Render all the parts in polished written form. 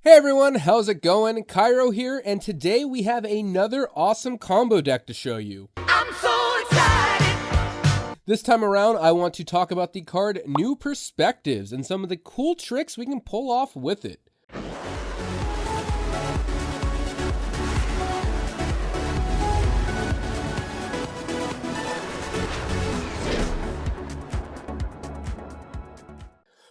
Hey everyone, how's it going? Cairo here, and today we have another awesome combo deck to show you. I'm so excited! This time around, I want to talk about the card New Perspectives and some of the cool tricks we can pull off with it.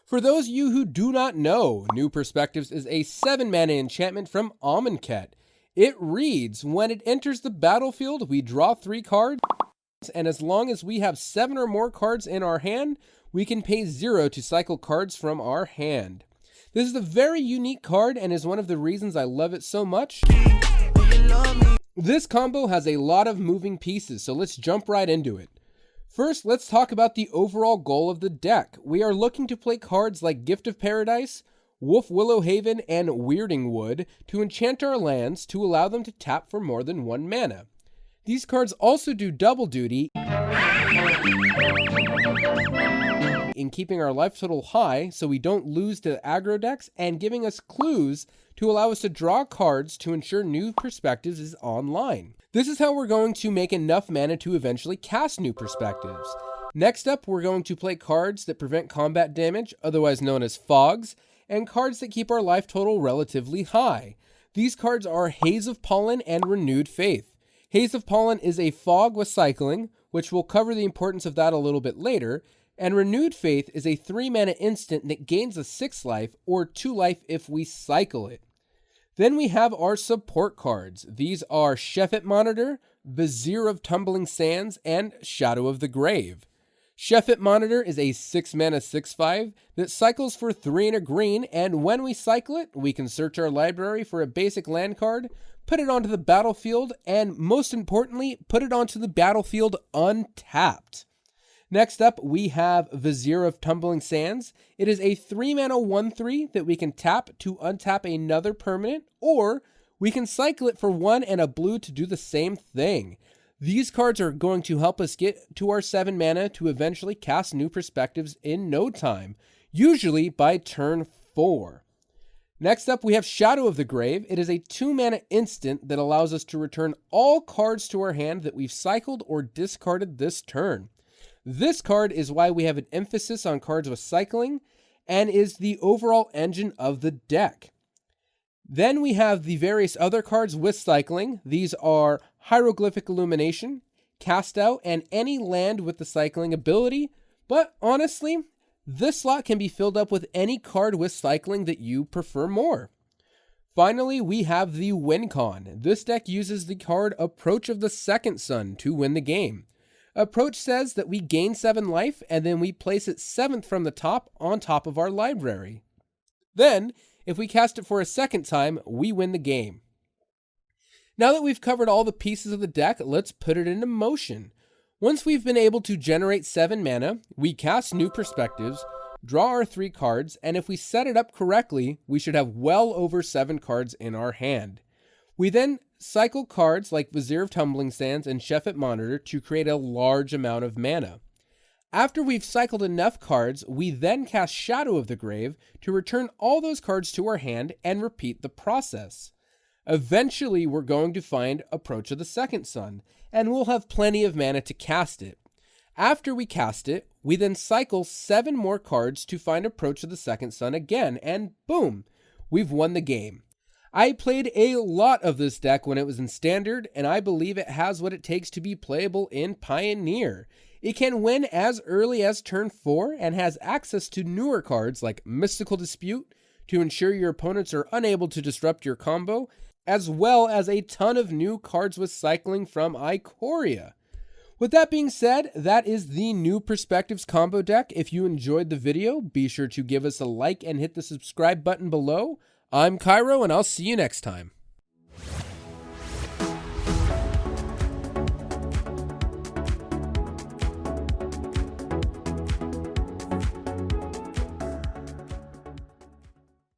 For those of you who do not know, New Perspectives is a 7-mana enchantment from Amonkhet. It reads, when it enters the battlefield, we draw 3 cards, and as long as we have 7 or more cards in our hand, we can pay 0 to cycle cards from our hand. This is a very unique card and is one of the reasons I love it so much. This combo has a lot of moving pieces, so let's jump right into it. First, let's talk about the overall goal of the deck. We are looking to play cards like Gift of Paradise, Wolf Willowhaven, and Weirding Wood to enchant our lands to allow them to tap for more than 1 mana. These cards also do double duty in keeping our life total high so we don't lose to aggro decks and giving us clues to allow us to draw cards to ensure New Perspectives is online. This is how we're going to make enough mana to eventually cast New Perspectives. Next up, we're going to play cards that prevent combat damage, otherwise known as fogs, and cards that keep our life total relatively high. These cards are Haze of Pollen and Renewed Faith. Haze of Pollen is a fog with cycling, which we'll cover the importance of that a little bit later, and Renewed Faith is a 3-mana instant that gains a 6 life or 2 life if we cycle it. Then we have our support cards. These are Shefet Monitor, Vizier of Tumbling Sands, and Shadow of the Grave. Shefet Monitor is a 6-mana 6/5 that cycles for 3 and a green, and when we cycle it, we can search our library for a basic land card, put it onto the battlefield, and most importantly, put it onto the battlefield untapped. Next up, we have Vizier of Tumbling Sands. It is a 3-mana 1/3 that we can tap to untap another permanent, or we can cycle it for 1 and a blue to do the same thing. These cards are going to help us get to our 7 mana to eventually cast New Perspectives in no time, usually by turn 4. Next up, we have Shadow of the Grave. It is a 2-mana instant that allows us to return all cards to our hand that we've cycled or discarded this turn. This card is why we have an emphasis on cards with cycling and is the overall engine of the deck. Then we have the various other cards with cycling. These are Hieroglyphic Illumination, Cast Out, and any land with the cycling ability. But honestly, this slot can be filled up with any card with cycling that you prefer more. Finally, we have the Win Con. This deck uses the card Approach of the Second Sun to win the game. Approach says that we gain 7 life, and then we place it 7th from the top on top of our library. Then, if we cast it for a second time, we win the game. Now that we've covered all the pieces of the deck, let's put it into motion. Once we've been able to generate 7 mana, we cast New Perspectives, draw our 3 cards, and if we set it up correctly, we should have well over 7 cards in our hand. We then cycle cards like Vizier of Tumbling Sands and Shefet Monitor to create a large amount of mana. After we've cycled enough cards, we then cast Shadow of the Grave to return all those cards to our hand and repeat the process. Eventually, we're going to find Approach of the Second Sun, and we'll have plenty of mana to cast it. After we cast it, we then cycle 7 more cards to find Approach of the Second Sun again, and boom, we've won the game. I played a lot of this deck when it was in Standard, and I believe it has what it takes to be playable in Pioneer. It can win as early as turn 4 and has access to newer cards like Mystical Dispute to ensure your opponents are unable to disrupt your combo, as well as a ton of new cards with cycling from Ikoria. With that being said, that is the New Perspectives combo deck. If you enjoyed the video, be sure to give us a like and hit the subscribe button below. I'm Cairo, and I'll see you next time.